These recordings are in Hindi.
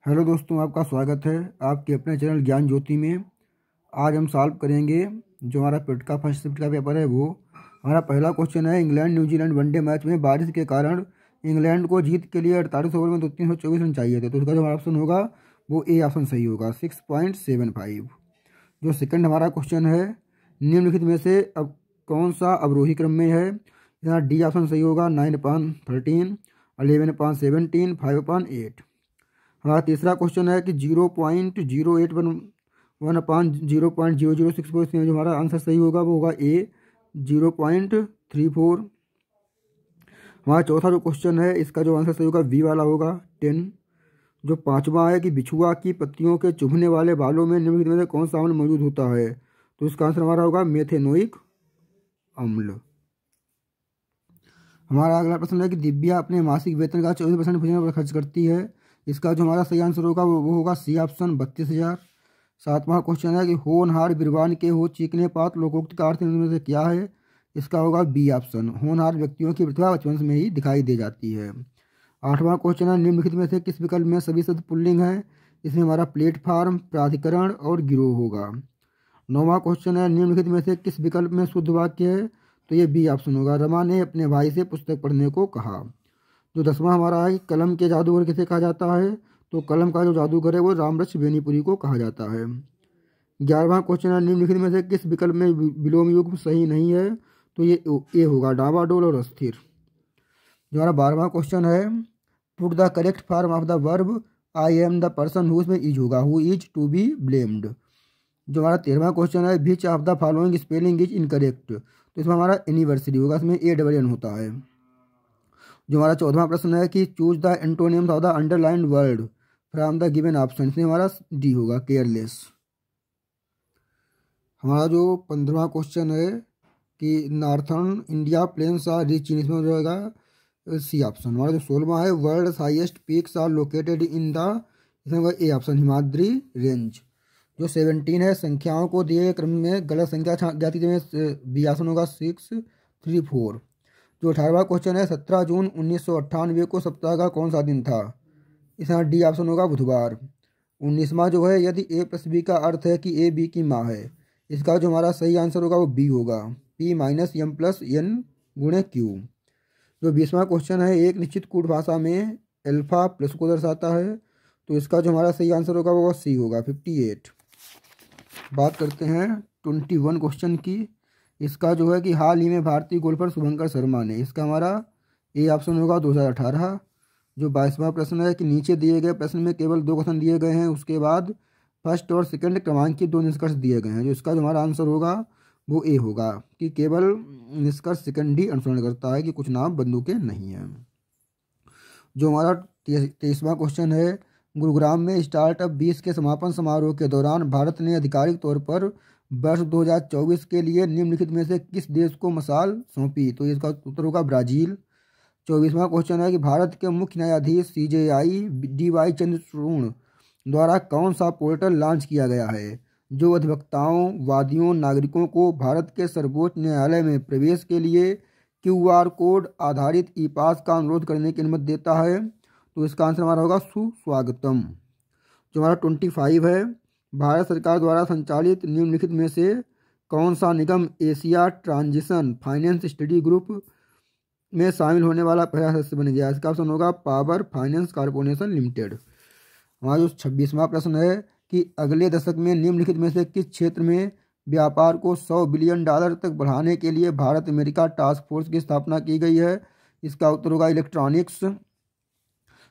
हेलो दोस्तों, आपका स्वागत है आपके अपने चैनल ज्ञान ज्योति में। आज हम सॉल्व करेंगे जो हमारा पेट का फर्स्ट शिफ्ट का पेपर है। वो हमारा पहला क्वेश्चन है, इंग्लैंड न्यूजीलैंड वनडे मैच में बारिश के कारण इंग्लैंड को जीत के लिए 48 ओवर में 324 रन चाहिए थे। तो उसका जो हमारा ऑप्शन होगा वो ए ऑप्शन सही होगा, 6.75। जो सेकंड हमारा क्वेश्चन है, निम्नलिखित में से अब कौन सा अवरोही क्रम में है। यहाँ डी ऑप्शन सही होगा, 9/13, 11/17, 5/8। हमारा तीसरा क्वेश्चन है कि 0.081/0.0064, इसमें जो हमारा आंसर सही होगा वो होगा ए, 0.34। हमारा चौथा जो क्वेश्चन है इसका जो आंसर सही होगा बी वाला होगा, 10। जो पांचवा है कि बिछुआ की पत्तियों के चुभने वाले बालों में निम्नलिखित में से कौन सा अम्ल मौजूद होता है। तो इसका आंसर हमारा होगा मेथेनोइक अम्ल। हमारा अगला प्रश्न है कि दिव्या अपने मासिक वेतन का 24% भोजन पर खर्च करती है। इसका जो हमारा सही आंसर होगा वो होगा सी ऑप्शन, 32,000। सातवां क्वेश्चन है कि होनहार बिरबान के हो चीकने पात लोकोक्त का अर्थ इनमें से क्या है। इसका होगा बी ऑप्शन, होनहार व्यक्तियों की प्रतिभा बचपन में ही दिखाई दे जाती है। आठवां क्वेश्चन है, निम्नलिखित में से किस विकल्प में सभी शब्द पुल्लिंग है। इसमें हमारा प्लेटफार्म, प्राधिकरण और गिरोह होगा। नौवां क्वेश्चन है, निम्नलिखित में से किस विकल्प में शुद्ध वाक्य है। तो ये बी ऑप्शन होगा, रमा ने अपने भाई से पुस्तक पढ़ने को कहा। जो 10वां हमारा है, कलम के जादूगर किसे कहा जाता है। तो कलम का जो जादूगर है वो रामरक्ष बेनीपुरी को कहा जाता है। 11वां क्वेश्चन है, निम्नलिखित में से किस विकल्प में विलोम युग्म सही नहीं है। तो ये होगा डावाडोल और अस्थिर। जो हमारा 12वां क्वेश्चन है, put the correct form of the verb I am the person who, इसमें इज होगा, who is to be blamed. जो हमारा 13वां क्वेश्चन है, which of the following spelling is incorrect. तो इसमें हमारा एनिवर्सरी होगा, इसमें ANN होता है। जो हमारा 14वां प्रश्न है कि choose the antonyms of the underlined word from the given option, इसमें हमारा डी होगा, केयरलेस। हमारा जो 15वां क्वेश्चन है कि northern India plains are rich in, इसमें हो जाएगा सी ऑप्शन। हमारा जो 16वां है, world highest peaks are located in the, इसमें होगा ए ऑप्शन, हिमाद्री रेंज। जो 17 है, संख्याओं को दिए क्रम में गलत संख्या जाती है, बी ऑप्शन होगा 634। जो 18वां क्वेश्चन है, 17 जून 1998 को सप्ताह का कौन सा दिन था। इसमें डी ऑप्शन होगा, बुधवार। 19वां जो है, यदि ए प्लस बी का अर्थ है कि ए बी की माँ है। इसका जो हमारा सही आंसर होगा वो बी होगा, P - M + N × Q। जो 20वां क्वेश्चन है, एक निश्चित कूट भाषा में अल्फा प्लस को दर्शाता है। तो इसका जो हमारा सही आंसर होगा वो सी होगा, 58। बात करते हैं 21 क्वेश्चन की। इसका जो है कि हाल ही में भारतीय गोल्फर शुभंकर शर्मा ने, इसका हमारा ए ऑप्शन होगा 2018। जो 22वां प्रश्न है कि नीचे दिए गए प्रश्न में केवल 2 कथन दिए गए हैं, उसके बाद फर्स्ट और सेकंड क्रमांकित 2 निष्कर्ष दिए गए हैं। जो इसका जो हमारा आंसर होगा वो ए होगा कि केवल निष्कर्ष सेकंड ही अनुसरण करता है, कि कुछ नाम बंदूकें नहीं हैं। जो हमारा 23वां क्वेश्चन है, गुरुग्राम में स्टार्टअप 20 के समापन समारोह के दौरान भारत ने आधिकारिक तौर पर वर्ष 2024 के लिए निम्नलिखित में से किस देश को मशाल सौंपी। तो इसका उत्तर होगा ब्राजील। 24वां क्वेश्चन है कि भारत के मुख्य न्यायाधीश CJI DY चंद्रचूड़ द्वारा कौन सा पोर्टल लॉन्च किया गया है, जो अधिवक्ताओं, वादियों, नागरिकों को भारत के सर्वोच्च न्यायालय में प्रवेश के लिए QR कोड आधारित ई-पास का अनुरोध करने की अनुमति देता है। तो इसका आंसर हमारा होगा सुस्वागतम। जो हमारा 25 है, भारत सरकार द्वारा संचालित निम्नलिखित में से कौन सा निगम Asia transition finance study group में शामिल होने वाला पहला सदस्य बन गया। इसका ऑप्शन होगा पावर फाइनेंस कॉर्पोरेशन लिमिटेड। हमारा जो 26वां प्रश्न है कि अगले दशक में निम्नलिखित में से किस क्षेत्र में व्यापार को $100 बिलियन तक बढ़ाने के लिए भारत अमेरिका टास्क फोर्स की स्थापना की गई है। इसका उत्तर होगा इलेक्ट्रॉनिक्स।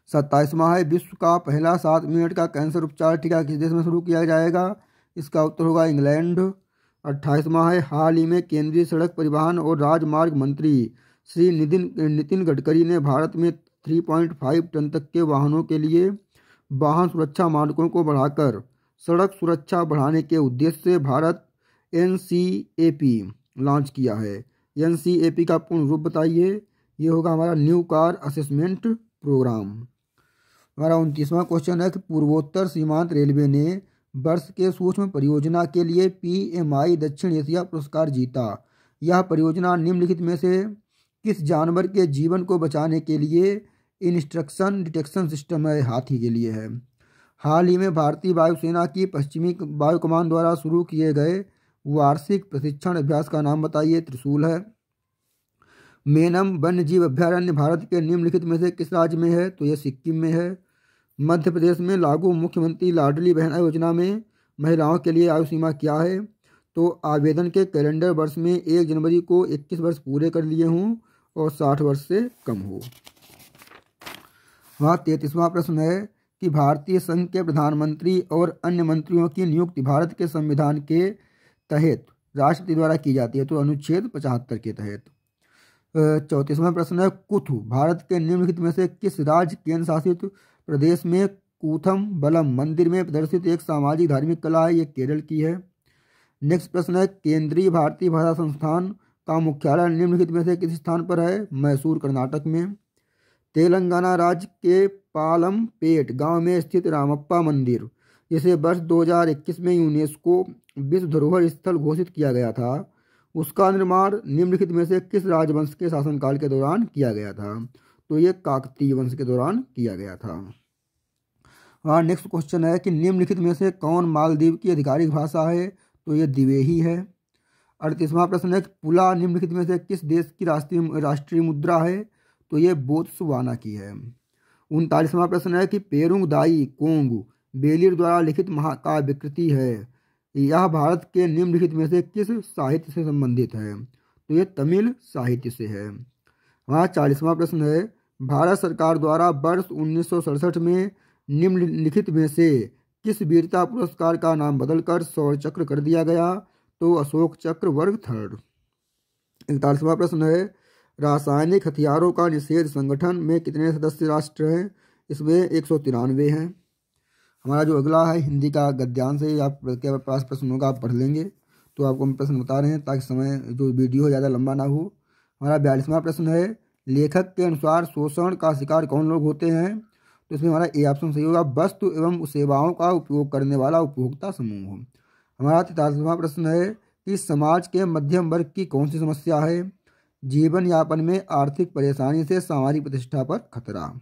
27वां है, विश्व का पहला 7 मिनट का कैंसर उपचार टीका किस देश में शुरू किया जाएगा। इसका उत्तर होगा इंग्लैंड। 28वां है, हाल ही में केंद्रीय सड़क परिवहन और राजमार्ग मंत्री श्री नितिन गडकरी ने भारत में 3.5 टन तक के वाहनों के लिए वाहन सुरक्षा मानकों को बढ़ाकर सड़क सुरक्षा बढ़ाने के उद्देश्य से भारत NCAP लॉन्च किया है। NCAP का पूर्ण रूप बताइए। ये होगा हमारा न्यू कार असेसमेंट प्रोग्राम। हमारा 29वां क्वेश्चन है कि पूर्वोत्तर सीमांत रेलवे ने वर्ष के सूक्ष्म परियोजना के लिए PMI दक्षिण एशिया पुरस्कार जीता। यह परियोजना निम्नलिखित में से किस जानवर के जीवन को बचाने के लिए इंस्ट्रक्शन डिटेक्शन सिस्टम है, हाथी के लिए है। हाल ही में भारतीय वायुसेना की पश्चिमी वायु कमान द्वारा शुरू किए गए वार्षिक प्रशिक्षण अभ्यास का नाम बताइए। त्रिशूल है। मेनम वन्य जीव अभ्यारण्य भारत के निम्नलिखित में से किस राज्य में है? तो यह सिक्किम में है। मध्य प्रदेश में लागू मुख्यमंत्री लाडली बहना योजना में महिलाओं के लिए आयु सीमा क्या है? तो आवेदन के कैलेंडर वर्ष में 1 जनवरी को 21 वर्ष पूरे कर लिए हों और 60 वर्ष से कम हो। वहाँ 33वां प्रश्न है कि भारतीय संघ के प्रधानमंत्री और अन्य मंत्रियों की नियुक्ति भारत के संविधान के तहत राष्ट्रपति द्वारा की जाती है। तो अनुच्छेद 75 के तहत। 34वां प्रश्न है कुथु भारत के निम्नलिखित में से किस राज्य केंद्र शासित प्रदेश में कूथम बलम मंदिर में प्रदर्शित एक सामाजिक धार्मिक कला है? ये केरल की है। नेक्स्ट प्रश्न है केंद्रीय भारतीय भाषा संस्थान का मुख्यालय निम्नलिखित में से किस स्थान पर है? मैसूर कर्नाटक में। तेलंगाना राज्य के पालमपेट गांव में स्थित रामप्पा मंदिर, जिसे वर्ष 2021 में यूनेस्को विश्व धरोहर स्थल घोषित किया गया था, उसका निर्माण निम्नलिखित में से किस राजवंश के शासनकाल के दौरान किया गया था? तो ये काकतीय वंश के दौरान किया गया था। हाँ, नेक्स्ट क्वेश्चन है कि निम्नलिखित में से कौन मालदीव की आधिकारिक भाषा है? तो ये दिवेही है। 38वां प्रश्न है कि पुला निम्नलिखित में से किस देश की राष्ट्रीय मुद्रा है? तो ये बोत्सवाना की है। 39वां प्रश्न है कि पेरुंग दाई कोंग बेलिर द्वारा लिखित महाकाव्य कृति है, यह भारत के निम्नलिखित में से किस साहित्य से संबंधित है? तो ये तमिल साहित्य से है। वहाँ 40वां प्रश्न है भारत सरकार द्वारा वर्ष 1967 में निम्नलिखित में से किस वीरता पुरस्कार का नाम बदलकर शौर्य चक्र कर दिया गया? तो अशोक चक्र वर्ग 3rd। 41वां प्रश्न है रासायनिक हथियारों का निषेध संगठन में कितने सदस्य राष्ट्र हैं? इसमें 193 हैं। हमारा जो अगला है हिंदी का गद्यांश है, आपके पास प्रश्न होगा, आप पढ़ लेंगे। तो आपको हम प्रश्न बता रहे हैं ताकि समय जो वीडियो ज़्यादा लंबा ना हो। हमारा 42वां प्रश्न है लेखक के अनुसार शोषण का शिकार कौन लोग होते हैं? तो इसमें हमारा ए ऑप्शन सही होगा, वस्तु एवं सेवाओं का उपयोग करने वाला उपभोक्ता समूह। हमारा 43वां प्रश्न है कि समाज के मध्यम वर्ग की कौन सी समस्या है? जीवन यापन में आर्थिक परेशानी से सामाजिक प्रतिष्ठा पर खतरा।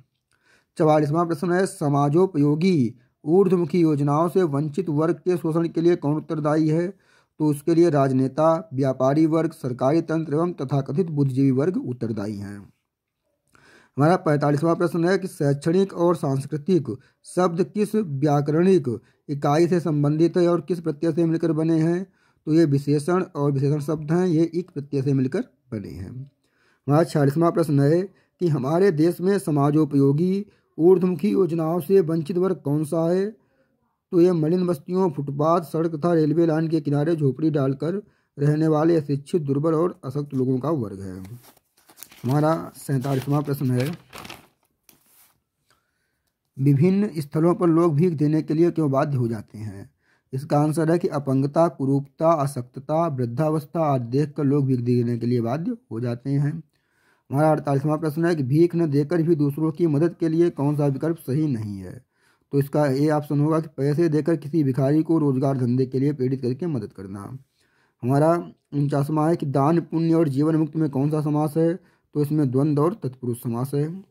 44वां प्रश्न है समाजोपयोगी ऊर्ध्वमुखी योजनाओं से वंचित वर्ग के शोषण के लिए कौन उत्तरदायी है? तो उसके लिए राजनेता, व्यापारी वर्ग, सरकारी तंत्र एवं तथाकथित बुद्धिजीवी वर्ग उत्तरदायी हैं। हमारा 45वां प्रश्न है कि शैक्षणिक और सांस्कृतिक शब्द किस व्याकरणिक इकाई से संबंधित है और किस प्रत्यय से मिलकर बने हैं? तो ये विशेषण और विशेषण शब्द हैं, ये इक प्रत्यय से मिलकर बने हैं। हमारा 46वां प्रश्न है कि हमारे देश में समाजोपयोगी ऊर्ध्वमुखी योजनाओं से वंचित वर्ग कौन सा है? तो ये मलिन बस्तियों, फुटपाथ, सड़क तथा रेलवे लाइन के किनारे झोपड़ी डालकर रहने वाले अशिक्षित, दुर्बल और अशक्त लोगों का वर्ग है। हमारा 47वां प्रश्न है विभिन्न स्थलों पर लोग भीख देने के लिए क्यों बाध्य हो जाते हैं? इसका आंसर है कि अपंगता, कुरूपता, अशक्तता, वृद्धावस्था आदि देखकर लोग भीख देने के लिए बाध्य हो जाते हैं। हमारा 48वां प्रश्न है कि भीख न देकर भी दूसरों की मदद के लिए कौन सा विकल्प सही नहीं है? तो इसका ए ऑप्शन होगा कि पैसे देकर किसी भिखारी को रोजगार धंधे के लिए प्रेरित करके मदद करना। हमारा 49वां है कि दान, पुण्य और जीवन मुक्ति में कौन सा समास है? तो इसमें द्वंद्व और तत्पुरुष समास है।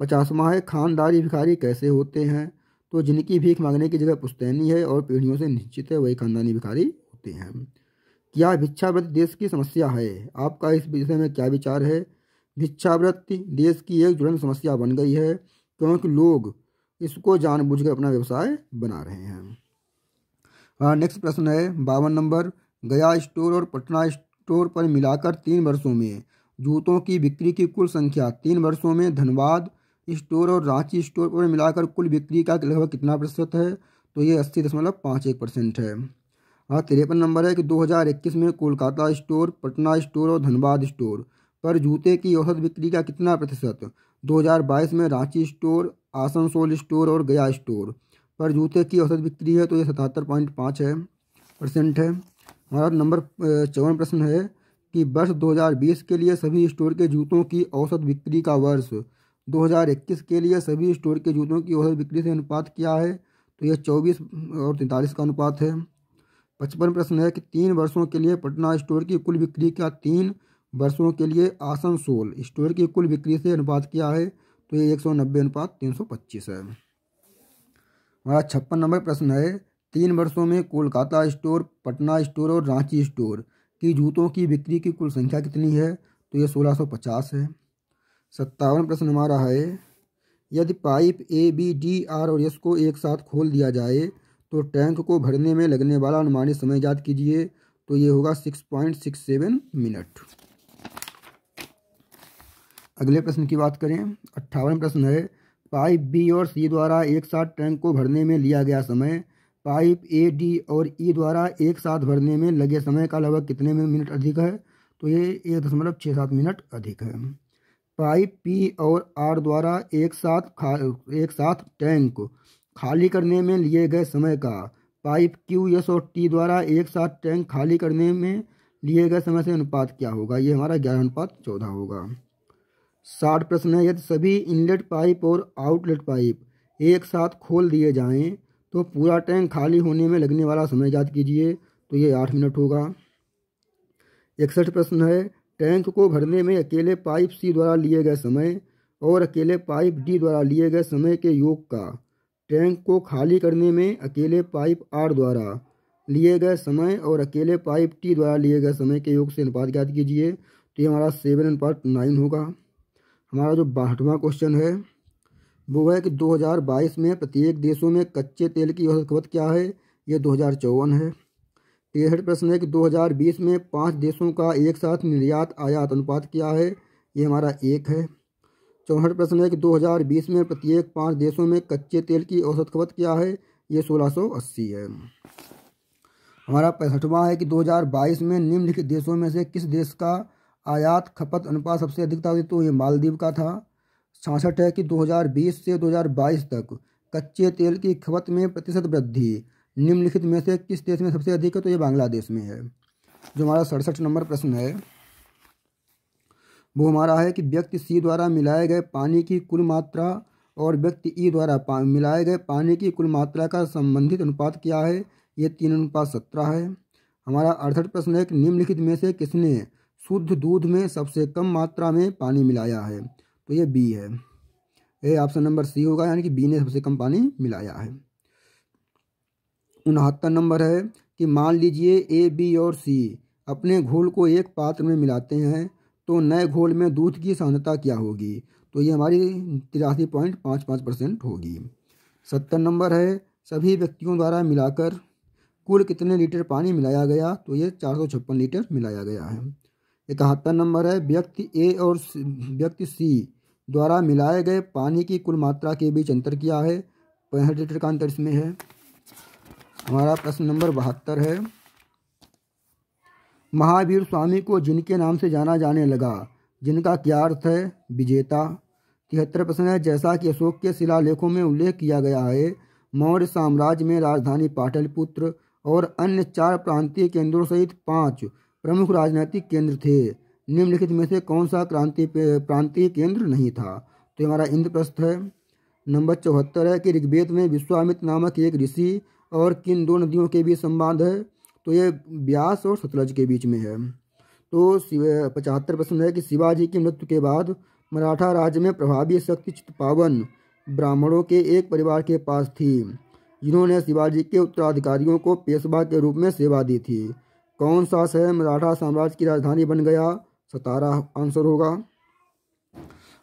50वां है खानदारी भिखारी कैसे होते हैं? तो जिनकी भीख मांगने की जगह पुश्तैनी है और पीढ़ियों से निश्चित है, वही खानदानी भिखारी होते हैं। क्या भिक्षावृत्ति देश की समस्या है? आपका इस विषय में क्या विचार है? भिक्षावृत्ति देश की एक ज्वलंत समस्या बन गई है क्योंकि लोग इसको जानबूझकर अपना व्यवसाय बना रहे हैं। नेक्स्ट प्रश्न है 52 नंबर, गया स्टोर और पटना स्टोर पर मिलाकर 3 वर्षों में जूतों की बिक्री की कुल संख्या 3 वर्षों में धनबाद स्टोर और रांची स्टोर पर मिलाकर कुल बिक्री का लगभग कितना प्रतिशत है? तो ये 80.51% है। 53 नंबर है कि 2021 में कोलकाता स्टोर, पटना स्टोर और धनबाद स्टोर पर जूते की औसत बिक्री का कितना प्रतिशत 2022 में रांची स्टोर, आसनसोल स्टोर और गया स्टोर पर जूते की औसत बिक्री है? तो ये 77.5% है। हमारा नंबर 54 प्रश्न है कि वर्ष 2020 के लिए सभी स्टोर के जूतों की औसत बिक्री का वर्ष 2021 के लिए सभी स्टोर के जूतों की औसत बिक्री से अनुपात क्या है? तो यह 24 और 43 का अनुपात है। 55 प्रश्न है कि 3 वर्षों के लिए पटना स्टोर की कुल बिक्री का 3 वर्षों के लिए आसनसोल स्टोर की कुल बिक्री से अनुपात क्या है? तो ये 190:325 है। हमारा 56 नंबर प्रश्न है, 3 वर्षों में कोलकाता स्टोर, पटना स्टोर और रांची स्टोर की जूतों की बिक्री की कुल संख्या कितनी है? तो ये 1650 है। 57 प्रश्न हमारा है, यदि pipe A B D R और एस को एक साथ खोल दिया जाए तो टैंक को भरने में लगने वाला अनुमानित समय ज्ञात कीजिए। तो ये होगा 6.67 मिनट। अगले प्रश्न की बात करें, 58 प्रश्न है, पाइप बी और सी द्वारा एक साथ टैंक को भरने में लिया गया समय पाइप ए डी और ई द्वारा एक साथ भरने में लगे समय का लगभग कितने मिनट अधिक है? तो ये 1.67 मिनट अधिक है। पाइप पी और आर द्वारा एक साथ टैंक खाली करने में लिए गए समय का पाइप क्यू एस और टी द्वारा एक साथ टैंक खाली करने में लिए गए समय से अनुपात क्या होगा? ये हमारा 11:14 होगा। 60 प्रश्न है, यदि सभी इनलेट पाइप और आउटलेट पाइप एक साथ खोल दिए जाएं तो पूरा टैंक खाली होने में लगने वाला समय ज्ञात कीजिए। तो ये 8 मिनट होगा। 61 प्रश्न है, टैंक को भरने में अकेले पाइप सी द्वारा लिए गए समय और अकेले पाइप डी द्वारा लिए गए समय के योग का टैंक को खाली करने में अकेले पाइप आर द्वारा लिए गए समय और अकेले पाइप टी द्वारा लिए गए समय के योग से अनुपात ज्ञात कीजिए। तो ये हमारा 7:9 होगा। हमारा जो 62वां क्वेश्चन है वो है कि 2022 में प्रत्येक देशों में कच्चे तेल की औसत खपत क्या है? ये 2054 है। 63 प्रश्न है कि 2020 में 5 देशों का एक साथ निर्यात आयात अनुपात क्या है? ये हमारा 1 है। 64 प्रश्न है कि 2020 में प्रत्येक 5 देशों में कच्चे तेल की औसत खपत क्या है? ये 1680 है। हमारा 65वां है कि 2022 में निम्नलिखित देशों में से किस देश का आयात खपत अनुपात सबसे अधिक था? तो ये मालदीव का था। 66 है कि 2020 से 2022 तक कच्चे तेल की खपत में प्रतिशत वृद्धि निम्नलिखित में से किस देश में सबसे अधिक है? तो ये बांग्लादेश में है। जो हमारा 67 नंबर प्रश्न है वो हमारा है कि व्यक्ति सी द्वारा मिलाए गए पानी की कुल मात्रा और व्यक्ति ई द्वारा मिलाए गए पानी की कुल मात्रा का संबंधित अनुपात क्या है? ये 3:17 है। हमारा 68 प्रश्न है कि निम्नलिखित में से किसने शुद्ध दूध में सबसे कम मात्रा में पानी मिलाया है? तो ये बी है। ये ऑप्शन नंबर सी होगा, यानी कि बी ने सबसे कम पानी मिलाया है। 69 नंबर है कि मान लीजिए ए बी और सी अपने घोल को एक पात्र में मिलाते हैं तो नए घोल में दूध की सांद्रता क्या होगी? तो ये हमारी 83.55% होगी। 70 नंबर है, सभी व्यक्तियों द्वारा मिलाकर कुल कितने लीटर पानी मिलाया गया? तो ये 456 लीटर मिलाया गया है। 71 नंबर है, व्यक्ति ए और व्यक्ति सी द्वारा मिलाए गए पानी की कुल मात्रा के बीच अंतर क्या है? 65 लीटर का अंतर इसमें है। हमारा प्रश्न नंबर 72 है, महावीर स्वामी को जिनके नाम से जाना जाने लगा जिनका क्या अर्थ है? विजेता। 73 प्रश्न है, जैसा कि अशोक के शिलालेखों में उल्लेख किया गया है मौर्य साम्राज्य में राजधानी पाटलिपुत्र और अन्य 4 प्रांतीय केंद्रों सहित 5 प्रमुख राजनीतिक केंद्र थे। निम्नलिखित में से कौन सा प्रांतीय केंद्र नहीं था? तो हमारा इंद्रप्रस्थ है। नंबर 74 है कि ऋग्वेद में विश्वामित्र नामक एक ऋषि और किन 2 नदियों के बीच संवाद है? तो ये ब्यास और सतलज के बीच में है। तो 75 प्रश्न है कि शिवाजी की मृत्यु के बाद मराठा राज्य में प्रभावी शक्ति चित्पावन ब्राह्मणों के एक परिवार के पास थी जिन्होंने शिवाजी के उत्तराधिकारियों को पेशवा के रूप में सेवा दी थी। कौन सा शहर मराठा साम्राज्य की राजधानी बन गया? सतारा आंसर होगा।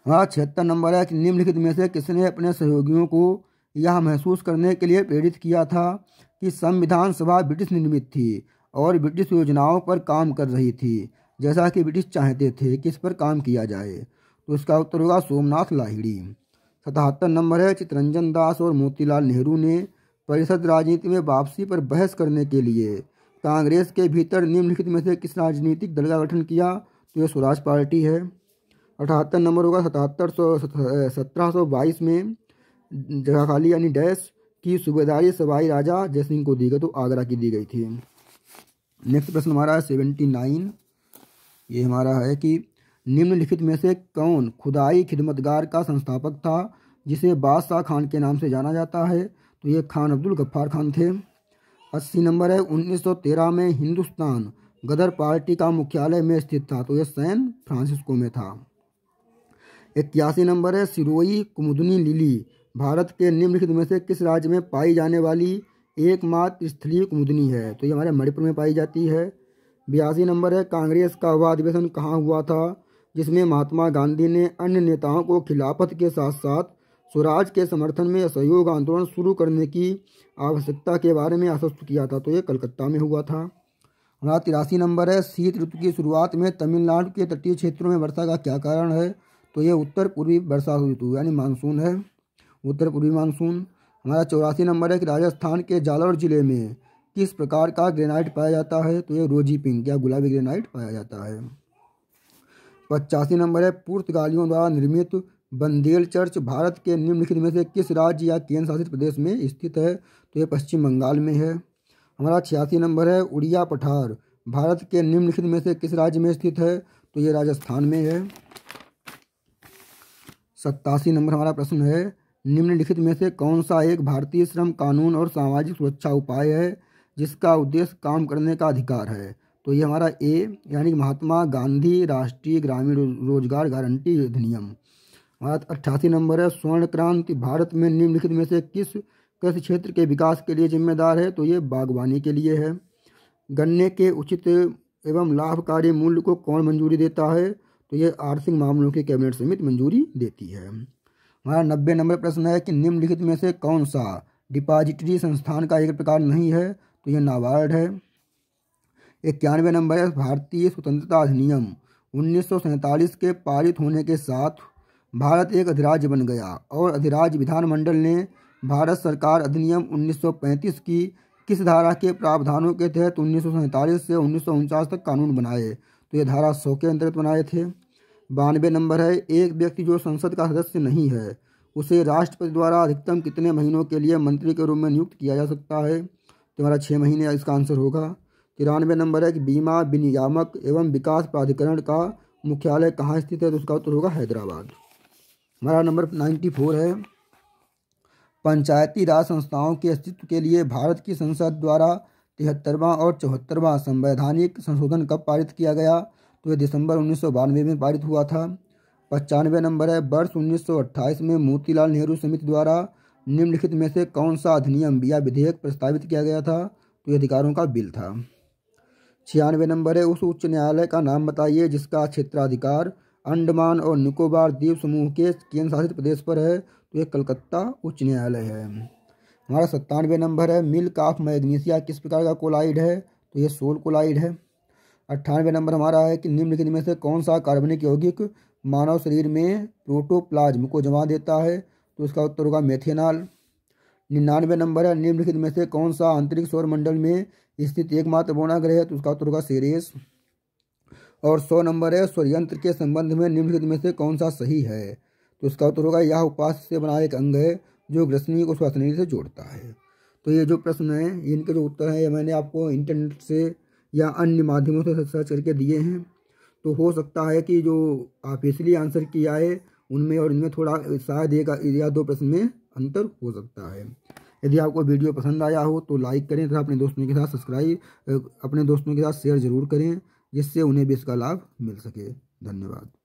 हाँ, 76 नंबर है कि निम्नलिखित में से किसने अपने सहयोगियों को यह महसूस करने के लिए प्रेरित किया था कि संविधान सभा ब्रिटिश निर्मित थी और ब्रिटिश योजनाओं पर काम कर रही थी जैसा कि ब्रिटिश चाहते थे कि इस पर काम किया जाए? तो इसका उत्तर होगा सोमनाथ लाहिड़ी। 77 नंबर है, चित्तरंजन दास और मोतीलाल नेहरू ने परिषद राजनीति में वापसी पर बहस करने के लिए कांग्रेस के भीतर निम्नलिखित में से किस राजनीतिक दल का गठन किया? तो ये स्वराज पार्टी है। 78 नंबर होगा, 1722 में जगह खाली यानी डैश की सूबेदारी सवाई राजा जयसिंह को दी गई, तो आगरा की दी गई थी। नेक्स्ट प्रश्न हमारा है 79। ये हमारा है कि निम्नलिखित में से कौन खुदाई खिदमतगार का संस्थापक था जिसे बादशाह खान के नाम से जाना जाता है? तो ये खान अब्दुल गफ्फार खान थे। 80 नंबर है, 1913 में हिंदुस्तान गदर पार्टी का मुख्यालय में स्थित था, तो यह सैन फ्रांसिस्को में था। 81 नंबर है, सिरोही कुमुदनी लिली भारत के निम्नलिखित में से किस राज्य में पाई जाने वाली एकमात्र स्थलीय कुमुदनी है? तो ये हमारे मणिपुर में पाई जाती है। 82 नंबर है, कांग्रेस का वह अधिवेशन कहाँ हुआ था जिसमें महात्मा गांधी ने अन्य नेताओं को खिलाफत के साथ साथ स्वराज के समर्थन में असहयोग आंदोलन शुरू करने की आवश्यकता के बारे में आश्वस्त किया था? तो ये कलकत्ता में हुआ था। हमारा 83 नंबर है, शीत ऋतु की शुरुआत में तमिलनाडु के तटीय क्षेत्रों में वर्षा का क्या कारण है? तो ये उत्तर पूर्वी वर्षा ऋतु यानी मानसून है, उत्तर पूर्वी मानसून। हमारा 84 नंबर है कि राजस्थान के जालौर जिले में किस प्रकार का ग्रेनाइट पाया जाता है? तो ये रोजी पिंक या गुलाबी ग्रेनाइट पाया जाता है। 85 नंबर है, पुर्तगालियों द्वारा निर्मित बंदेल चर्च भारत के निम्नलिखित में से किस राज्य या केंद्र शासित प्रदेश में स्थित है? तो ये पश्चिम बंगाल में है। हमारा 86 नंबर है, उड़िया पठार भारत के निम्नलिखित में से किस राज्य में स्थित है? तो ये राजस्थान में है। 87 नंबर हमारा प्रश्न है, निम्नलिखित में से कौन सा एक भारतीय श्रम कानून और सामाजिक सुरक्षा उपाय है जिसका उद्देश्य काम करने का अधिकार है? तो ये हमारा ए यानी महात्मा गांधी राष्ट्रीय ग्रामीण रोजगार गारंटी अधिनियम। हमारा 88 नंबर है, स्वर्ण क्रांति भारत में निम्नलिखित में से किस कृषि क्षेत्र के विकास के लिए जिम्मेदार है? तो ये बागवानी के लिए है। गन्ने के उचित एवं लाभकारी मूल्य को कौन मंजूरी देता है? तो ये आर्थिक मामलों की कैबिनेट समिति मंजूरी देती है। हमारा 90 नंबर प्रश्न है कि निम्नलिखित में से कौन सा डिपॉजिटरी संस्थान का एक प्रकार नहीं है? तो ये नाबार्ड है। 91 नंबर है, भारतीय स्वतंत्रता अधिनियम 1947 के पारित होने के साथ भारत एक अधिराज्य बन गया और अधिराज्य विधानमंडल ने भारत सरकार अधिनियम 1935 की किस धारा के प्रावधानों के तहत 1947 से 1949 तक कानून बनाए? तो ये धारा 100 के अंतर्गत बनाए थे। 92 नंबर है, एक व्यक्ति जो संसद का सदस्य नहीं है उसे राष्ट्रपति द्वारा अधिकतम कितने महीनों के लिए मंत्री के रूप में नियुक्त किया जा सकता है? तो हमारा 6 महीने इसका आंसर होगा। 93 नंबर है कि बीमा विनियामक एवं विकास प्राधिकरण का मुख्यालय कहाँ स्थित है? तो उसका उत्तर होगा हैदराबाद। हमारा नंबर 94 है, पंचायती राज संस्थाओं के अस्तित्व के लिए भारत की संसद द्वारा 73वां और 74वां संवैधानिक संशोधन कब पारित किया गया? तो ये दिसंबर 1992 में पारित हुआ था। 95 नंबर है, वर्ष 1928 में मोतीलाल नेहरू समिति द्वारा निम्नलिखित में से कौन सा अधिनियम या विधेयक प्रस्तावित किया गया था? तो ये अधिकारों का बिल था। 96 नंबर है, उस उच्च न्यायालय का नाम बताइए जिसका क्षेत्राधिकार अंडमान और निकोबार द्वीप समूह के केंद्र शासित प्रदेश पर है? तो ये कलकत्ता उच्च न्यायालय है। हमारा 97 नंबर है, मिल्क ऑफ मैग्नीशिया किस प्रकार का कोलाइड है? तो ये सोल कोलाइड है। 98 नंबर हमारा है कि निम्नलिखित में से कौन सा कार्बनिक यौगिक मानव शरीर में प्रोटोप्लाज्म को जमा देता है? तो इसका उत्तर होगा मेथेनॉल। 99 नंबर है, निम्नलिखित में से कौन सा अंतरिक्ष सौर मंडल में स्थित एकमात्र उपग्रह है? तो उसका उत्तर होगा सेरेस। और 100 नंबर है, स्वरयंत्र के संबंध में निम्नलिखित में से कौन सा सही है? तो इसका उत्तर होगा यह उपास्य से बना एक अंग है जो ग्रसनी को श्वसनी से जोड़ता है। तो ये जो प्रश्न है इनके जो उत्तर हैं ये मैंने आपको इंटरनेट से या अन्य माध्यमों से सर्च करके दिए हैं। तो हो सकता है कि जो आप इसलिए आंसर किया है उनमें और इनमें थोड़ा शायद एक या दो प्रश्न में अंतर हो सकता है। यदि आपको वीडियो पसंद आया हो तो लाइक करें तथा अपने दोस्तों के साथ अपने दोस्तों के साथ शेयर जरूर करें जिससे उन्हें भी इसका लाभ मिल सके। धन्यवाद।